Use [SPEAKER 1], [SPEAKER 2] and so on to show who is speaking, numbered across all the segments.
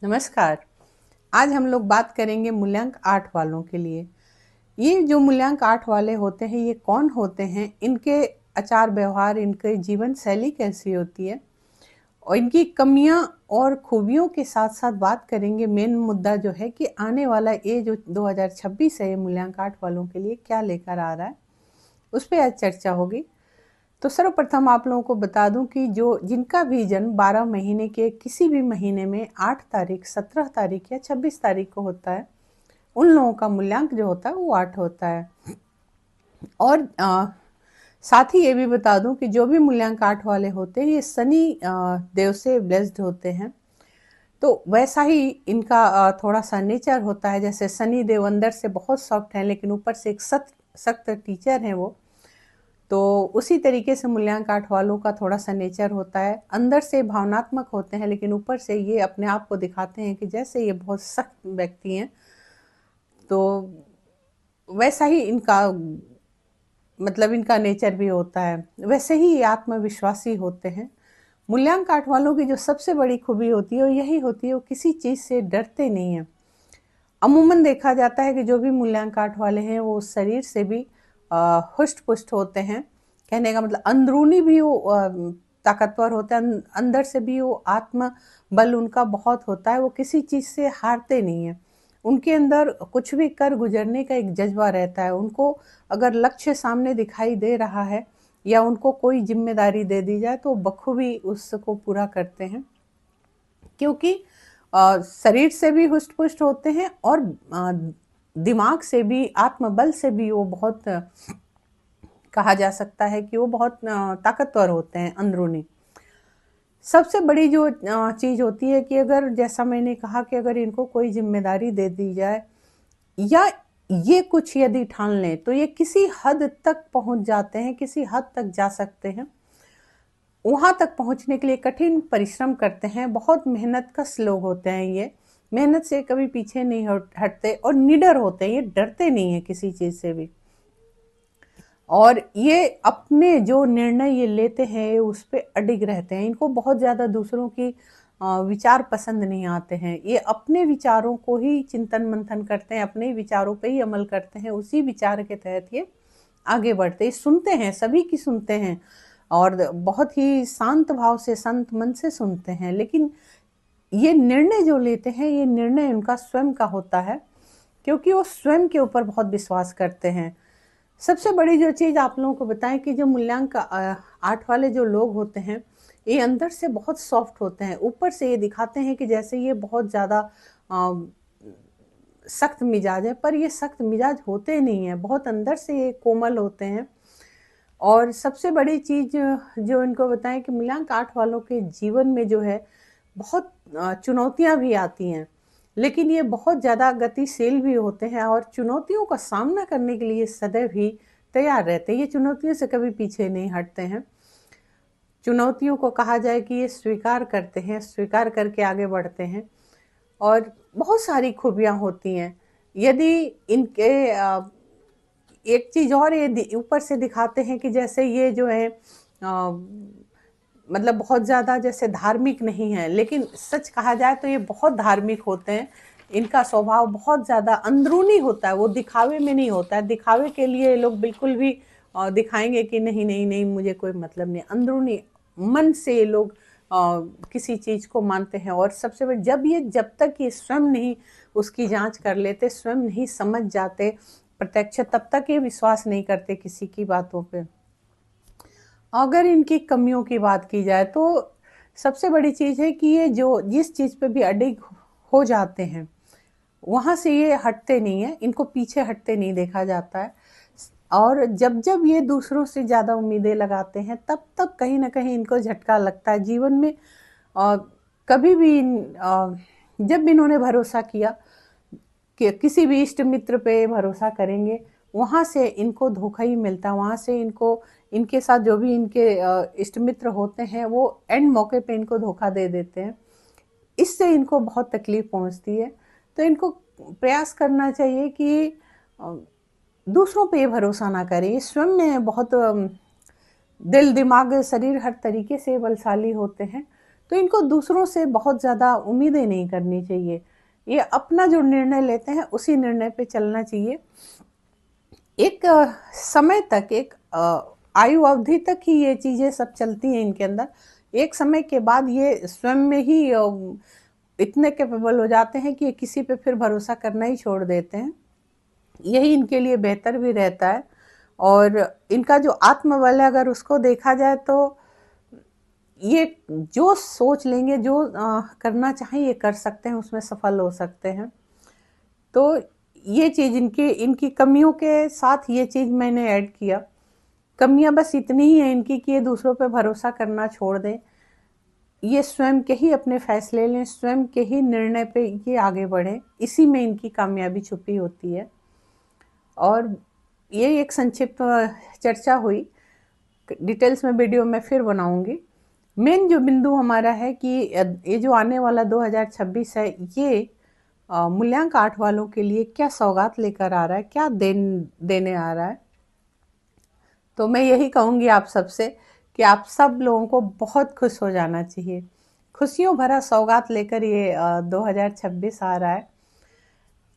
[SPEAKER 1] नमस्कार। आज हम लोग बात करेंगे मूल्यांक 8 वालों के लिए। ये जो मूल्यांक 8 वाले होते हैं, ये कौन होते हैं, इनके आचार व्यवहार, इनके जीवन शैली कैसी होती है और इनकी कमियां और खूबियों के साथ साथ बात करेंगे। मेन मुद्दा जो है कि आने वाला ये जो 2026 है, ये मूल्यांक 8 वालों के लिए क्या लेकर आ रहा है, उस पर आज चर्चा होगी। तो सर्वप्रथम आप लोगों को बता दूं कि जो जिनका भी जन्म 12 महीने के किसी भी महीने में 8 तारीख, 17 तारीख या 26 तारीख को होता है, उन लोगों का मूल्यांक जो होता है वो 8 होता है। और साथ ही ये भी बता दूं कि जो भी मूल्यांक 8 वाले होते हैं, ये शनि देव से ब्लेस्ड होते हैं। तो वैसा ही इनका थोड़ा सा नेचर होता है। जैसे शनि देव अंदर से बहुत सॉफ्ट है, लेकिन ऊपर से एक सख्त टीचर हैं वो। तो उसी तरीके से मूल्यांक 8 वालों का थोड़ा सा नेचर होता है। अंदर से भावनात्मक होते हैं, लेकिन ऊपर से ये अपने आप को दिखाते हैं कि जैसे ये बहुत सख्त व्यक्ति हैं। तो वैसा ही इनका मतलब इनका नेचर भी होता है। वैसे ही ये आत्मविश्वासी होते हैं। मूल्यांक 8 वालों की जो सबसे बड़ी खूबी होती है वो यही होती है, वो किसी चीज़ से डरते नहीं हैं। अमूमन देखा जाता है कि जो भी मूल्यांक 8 वाले हैं वो शरीर से भी हुष्ट पुष्ट होते हैं। कहने का मतलब अंदरूनी भी वो ताकतवर होते हैं, अंदर से भी वो आत्म बल उनका बहुत होता है। वो किसी चीज़ से हारते नहीं हैं। उनके अंदर कुछ भी कर गुजरने का एक जज्बा रहता है। उनको अगर लक्ष्य सामने दिखाई दे रहा है या उनको कोई जिम्मेदारी दे दी जाए तो बखूबी उसको पूरा करते हैं, क्योंकि शरीर से भी हुष्ट पुष्ट होते हैं और दिमाग से भी, आत्मबल से भी वो बहुत कहा जा सकता है कि वो बहुत ताकतवर होते हैं अंदरूनी। सबसे बड़ी जो चीज़ होती है कि अगर, जैसा मैंने कहा कि अगर इनको कोई जिम्मेदारी दे दी जाए या ये कुछ यदि ठान लें तो ये किसी हद तक पहुंच जाते हैं, किसी हद तक जा सकते हैं। वहां तक पहुंचने के लिए कठिन परिश्रम करते हैं। बहुत मेहनतकश लोग होते हैं ये। मेहनत से कभी पीछे नहीं हटते और निडर होते हैं। ये डरते नहीं है किसी चीज़ से भी। और ये अपने जो निर्णय ये लेते हैं उस पे अडिग रहते हैं। इनको बहुत ज़्यादा दूसरों की विचार पसंद नहीं आते हैं। ये अपने विचारों को ही चिंतन मंथन करते हैं, अपने विचारों पे ही अमल करते हैं। उसी विचार के तहत ये आगे बढ़ते हैं। सुनते हैं, सभी की सुनते हैं और बहुत ही शांत भाव से, संत मन से सुनते हैं। लेकिन ये निर्णय जो लेते हैं, ये निर्णय उनका स्वयं का होता है, क्योंकि वो स्वयं के ऊपर बहुत विश्वास करते हैं। सबसे बड़ी जो चीज़ आप लोगों को बताएं कि जो मूल्यांक 8 वाले जो लोग होते हैं, ये अंदर से बहुत सॉफ्ट होते हैं। ऊपर से ये दिखाते हैं कि जैसे ये बहुत ज़्यादा सख्त मिजाज है, पर ये सख्त मिजाज होते नहीं हैं। बहुत अंदर से ये कोमल होते हैं। और सबसे बड़ी चीज़ जो इनको बताएं कि मूल्यांक 8 वालों के जीवन में जो है, बहुत चुनौतियां भी आती हैं, लेकिन ये बहुत ज़्यादा गतिशील भी होते हैं और चुनौतियों का सामना करने के लिए सदैव ही तैयार रहते हैं। ये चुनौतियों से कभी पीछे नहीं हटते हैं। चुनौतियों को कहा जाए कि ये स्वीकार करते हैं, स्वीकार करके आगे बढ़ते हैं। और बहुत सारी खूबियाँ होती हैं। यदि इनके एक चीज़ और ये ऊपर से दिखाते हैं कि जैसे ये जो है मतलब बहुत ज़्यादा जैसे धार्मिक नहीं है, लेकिन सच कहा जाए तो ये बहुत धार्मिक होते हैं। इनका स्वभाव बहुत ज़्यादा अंदरूनी होता है, वो दिखावे में नहीं होता है। दिखावे के लिए ये लोग बिल्कुल भी दिखाएंगे कि नहीं नहीं नहीं, मुझे कोई मतलब नहीं। अंदरूनी मन से ये लोग किसी चीज़ को मानते हैं। और सबसे बड़ी, जब तक ये स्वयं नहीं उसकी जांच कर लेते, स्वयं नहीं समझ जाते प्रत्यक्ष, तब तक ये विश्वास नहीं करते किसी की बातों पे। अगर इनकी कमियों की बात की जाए तो सबसे बड़ी चीज़ है कि ये जो जिस चीज़ पे भी अडिग हो जाते हैं, वहाँ से ये हटते नहीं है। इनको पीछे हटते नहीं देखा जाता है। और जब जब ये दूसरों से ज़्यादा उम्मीदें लगाते हैं, तब तब कहीं ना कहीं इनको झटका लगता है जीवन में। कभी भी जब इन्होंने भरोसा किया कि किसी भी इष्ट मित्र पे भरोसा करेंगे, वहाँ से इनको धोखा ही मिलता है। वहाँ से इनको, इनके साथ जो भी इनके इष्ट मित्र होते हैं, वो एंड मौके पे इनको धोखा दे देते हैं। इससे इनको बहुत तकलीफ पहुँचती है। तो इनको प्रयास करना चाहिए कि दूसरों पे भरोसा ना करें। स्वयं में बहुत दिल, दिमाग, शरीर हर तरीके से बलशाली होते हैं। तो इनको दूसरों से बहुत ज़्यादा उम्मीदें नहीं करनी चाहिए। ये अपना जो निर्णय लेते हैं उसी निर्णय पे चलना चाहिए। एक समय तक, एक आयु अवधि तक ही ये चीज़ें सब चलती हैं इनके अंदर। एक समय के बाद ये स्वयं में ही इतने कैपेबल हो जाते हैं कि ये किसी पे फिर भरोसा करना ही छोड़ देते हैं। यही इनके लिए बेहतर भी रहता है। और इनका जो आत्मबल है, अगर उसको देखा जाए तो ये जो सोच लेंगे, जो करना चाहें ये कर सकते हैं, उसमें सफल हो सकते हैं। तो ये चीज़ इनकी कमियों के साथ ये चीज़ मैंने ऐड किया। कमियां बस इतनी ही है इनकी कि ये दूसरों पे भरोसा करना छोड़ दें। ये स्वयं के ही अपने फैसले लें, स्वयं के ही निर्णय पे ये आगे बढ़ें। इसी में इनकी कामयाबी छुपी होती है। और ये एक संक्षिप्त चर्चा हुई, डिटेल्स में वीडियो में फिर बनाऊंगी। मेन जो बिंदु हमारा है कि ये जो आने वाला 2026 है, ये मूल्यांक 8 वालों के लिए क्या सौगात लेकर आ रहा है, क्या देने आ रहा है। तो मैं यही कहूँगी आप सबसे कि आप सब लोगों को बहुत खुश हो जाना चाहिए। खुशियों भरा सौगात लेकर ये 2026 आ रहा है।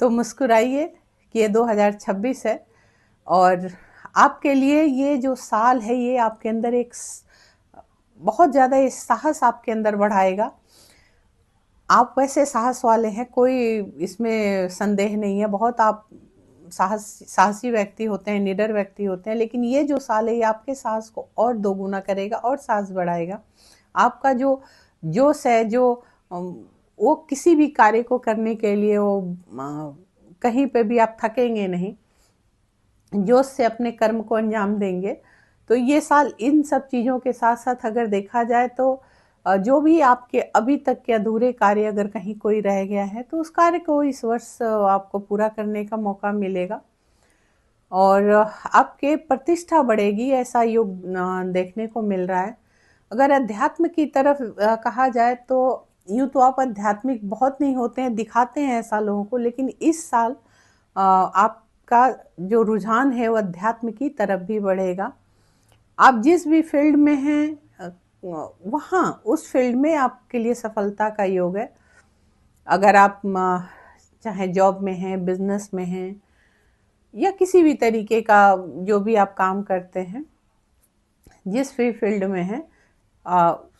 [SPEAKER 1] तो मुस्कुराइए कि ये 2026 है, और आपके लिए ये जो साल है ये आपके अंदर एक बहुत ज़्यादा ये साहस आपके अंदर बढ़ाएगा। आप वैसे साहस वाले हैं, कोई इसमें संदेह नहीं है। बहुत आप साहसी व्यक्ति होते हैं, निडर व्यक्ति होते हैं, लेकिन ये जो साल है ये आपके साहस को और दोगुना करेगा और साहस बढ़ाएगा। आपका जो जोश है, जो वो किसी भी कार्य को करने के लिए वो कहीं पे भी आप थकेंगे नहीं, जोश से अपने कर्म को अंजाम देंगे। तो ये साल इन सब चीज़ों के साथ साथ अगर देखा जाए तो जो भी आपके अभी तक के अधूरे कार्य अगर कहीं कोई रह गया है तो उस कार्य को इस वर्ष आपको पूरा करने का मौका मिलेगा, और आपके प्रतिष्ठा बढ़ेगी, ऐसा योग देखने को मिल रहा है। अगर अध्यात्म की तरफ कहा जाए तो यूँ तो आप आध्यात्मिक बहुत नहीं होते हैं, दिखाते हैं ऐसा लोगों को, लेकिन इस साल आपका जो रुझान है वो अध्यात्म की तरफ भी बढ़ेगा। आप जिस भी फील्ड में हैं वहाँ उस फील्ड में आपके लिए सफलता का योग है। अगर आप चाहे जॉब में हैं, बिजनेस में हैं, या किसी भी तरीके का जो भी आप काम करते हैं, जिस भी फील्ड में हैं,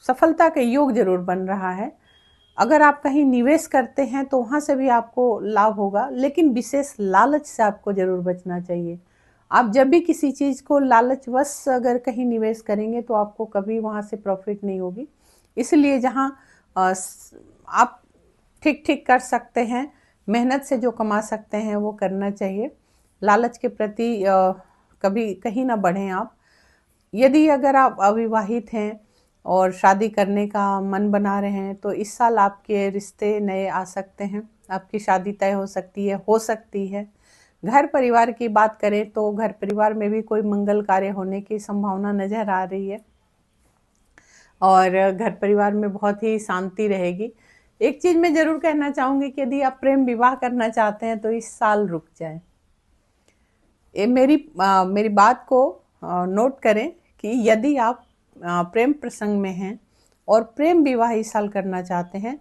[SPEAKER 1] सफलता का योग जरूर बन रहा है। अगर आप कहीं निवेश करते हैं तो वहाँ से भी आपको लाभ होगा, लेकिन विशेष लालच से आपको जरूर बचना चाहिए। आप जब भी किसी चीज़ को लालचवश अगर कहीं निवेश करेंगे तो आपको कभी वहाँ से प्रॉफिट नहीं होगी। इसलिए जहाँ आप ठीक ठीक कर सकते हैं, मेहनत से जो कमा सकते हैं वो करना चाहिए। लालच के प्रति कभी कहीं ना बढ़ें आप। यदि अगर आप अविवाहित हैं और शादी करने का मन बना रहे हैं तो इस साल आपके रिश्ते नए आ सकते हैं, आपकी शादी तय हो सकती है। घर परिवार की बात करें तो घर परिवार में भी कोई मंगल कार्य होने की संभावना नजर आ रही है, और घर परिवार में बहुत ही शांति रहेगी। एक चीज मैं जरूर कहना चाहूंगी कि यदि आप प्रेम विवाह करना चाहते हैं तो इस साल रुक जाएं। ये मेरी बात को नोट करें कि यदि आप प्रेम प्रसंग में हैं और प्रेम विवाह इस साल करना चाहते हैं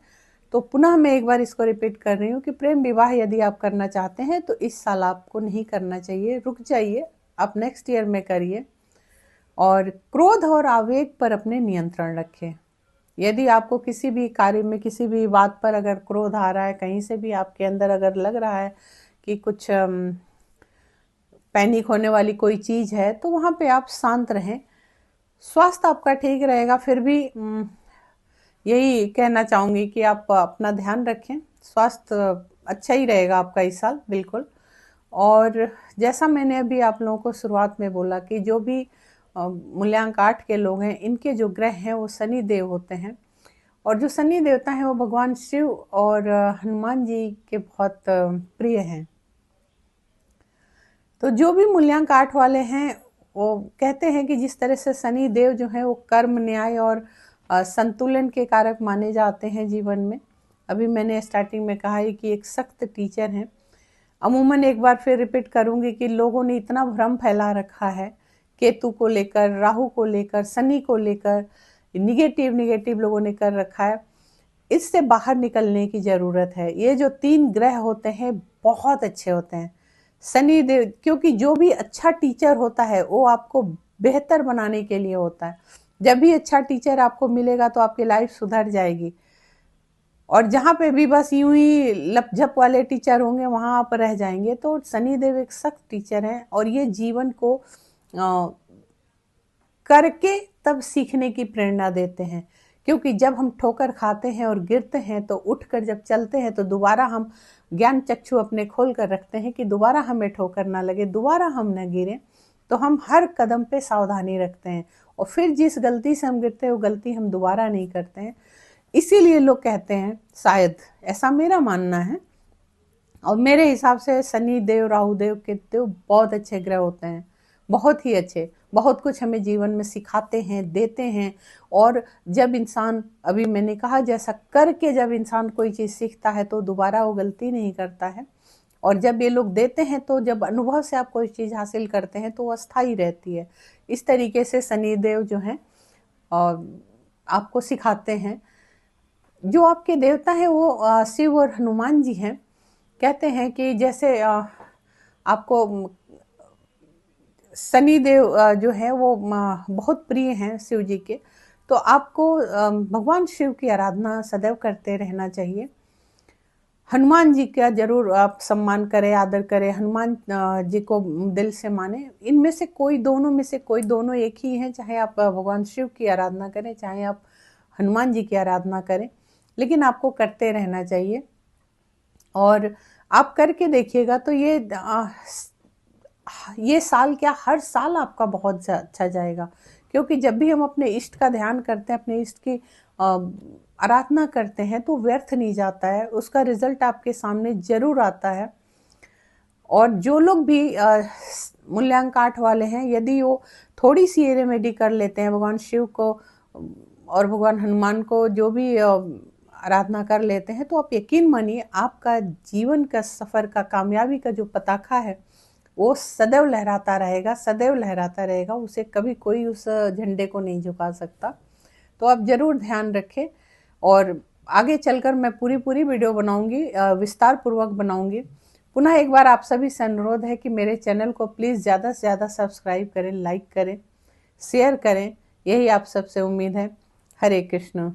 [SPEAKER 1] तो पुनः मैं एक बार इसको रिपीट कर रही हूँ कि प्रेम विवाह यदि आप करना चाहते हैं तो इस साल आपको नहीं करना चाहिए, रुक जाइए, आप नेक्स्ट ईयर में करिए। और क्रोध और आवेग पर अपने नियंत्रण रखें। यदि आपको किसी भी कार्य में, किसी भी बात पर अगर क्रोध आ रहा है, कहीं से भी आपके अंदर अगर लग रहा है कि कुछ पैनिक होने वाली कोई चीज़ है, तो वहाँ पे आप शांत रहें। स्वास्थ्य आपका ठीक रहेगा, फिर भी यही कहना चाहूँगी कि आप अपना ध्यान रखें। स्वास्थ्य अच्छा ही रहेगा आपका इस साल, बिल्कुल। और जैसा मैंने अभी आप लोगों को शुरुआत में बोला कि जो भी मूल्यांक 8 के लोग हैं, इनके जो ग्रह हैं वो शनि देव होते हैं, और जो शनि देवता हैं वो भगवान शिव और हनुमान जी के बहुत प्रिय हैं। तो जो भी मूल्यांक 8 वाले हैं वो कहते हैं कि जिस तरह से शनि देव जो है वो कर्म, न्याय और संतुलन के कारक माने जाते हैं जीवन में। अभी मैंने स्टार्टिंग में कहा है कि एक सख्त टीचर हैं। अमूमन एक बार फिर रिपीट करूंगी कि लोगों ने इतना भ्रम फैला रखा है केतु को लेकर, राहु को लेकर, शनि को लेकर, निगेटिव निगेटिव लोगों ने कर रखा है, इससे बाहर निकलने की ज़रूरत है। ये जो 3 ग्रह होते हैं बहुत अच्छे होते हैं। शनि देव, क्योंकि जो भी अच्छा टीचर होता है वो आपको बेहतर बनाने के लिए होता है। जब भी अच्छा टीचर आपको मिलेगा तो आपकी लाइफ सुधर जाएगी। और जहाँ पे भी बस यूं ही लपझप वाले टीचर होंगे वहाँ आप रह जाएंगे। तो शनि देव एक सख्त टीचर है और ये जीवन को करके तब सीखने की प्रेरणा देते हैं। क्योंकि जब हम ठोकर खाते हैं और गिरते हैं तो उठकर जब चलते हैं तो दोबारा हम ज्ञान चक्षु अपने खोल कर रखते हैं कि दोबारा हमें ठोकर ना लगे, दोबारा हम न गिरें। तो हम हर कदम पे सावधानी रखते हैं और फिर जिस गलती से हम गिरते हैं वो गलती हम दोबारा नहीं करते हैं। इसीलिए लोग कहते हैं, शायद ऐसा मेरा मानना है और मेरे हिसाब से शनि देव, राहु देव, केतु देव बहुत अच्छे ग्रह होते हैं, बहुत ही अच्छे। बहुत कुछ हमें जीवन में सिखाते हैं, देते हैं। और जब इंसान, अभी मैंने कहा जैसा करके जब इंसान कोई चीज़ सीखता है तो दोबारा वो गलती नहीं करता है। और जब ये लोग देते हैं तो जब अनुभव से आप कोई चीज़ हासिल करते हैं तो वो अस्थायी रहती है। इस तरीके से शनि देव जो हैं आपको सिखाते हैं। जो आपके देवता हैं वो शिव और हनुमान जी हैं। कहते हैं कि जैसे आपको शनि देव जो है वो बहुत प्रिय हैं शिव जी के, तो आपको भगवान शिव की आराधना सदैव करते रहना चाहिए। हनुमान जी का जरूर आप सम्मान करें, आदर करें। हनुमान जी को दिल से माने। इनमें से कोई, दोनों में से कोई, दोनों एक ही हैं। चाहे आप भगवान शिव की आराधना करें, चाहे आप हनुमान जी की आराधना करें, लेकिन आपको करते रहना चाहिए। और आप करके देखिएगा तो ये साल क्या, हर साल आपका बहुत अच्छा जाएगा। क्योंकि जब भी हम अपने इष्ट का ध्यान करते हैं, अपने इष्ट की आराधना करते हैं तो व्यर्थ नहीं जाता है, उसका रिजल्ट आपके सामने जरूर आता है। और जो लोग भी मूल्यांक 8 वाले हैं, यदि वो थोड़ी सी ये रेमेडी कर लेते हैं, भगवान शिव को और भगवान हनुमान को जो भी आराधना कर लेते हैं, तो आप यकीन मानिए आपका जीवन का सफ़र का, कामयाबी का जो पताका है वो सदैव लहराता रहेगा, सदैव लहराता रहेगा। उसे कभी कोई उस झंडे को नहीं झुका सकता। तो आप जरूर ध्यान रखें। और आगे चलकर मैं पूरी वीडियो बनाऊंगी, विस्तार पूर्वक बनाऊंगी। पुनः एक बार आप सभी से अनुरोध है कि मेरे चैनल को प्लीज़ ज़्यादा से ज़्यादा सब्सक्राइब करें, लाइक करें, शेयर करें। यही आप सबसे उम्मीद है। हरे कृष्ण।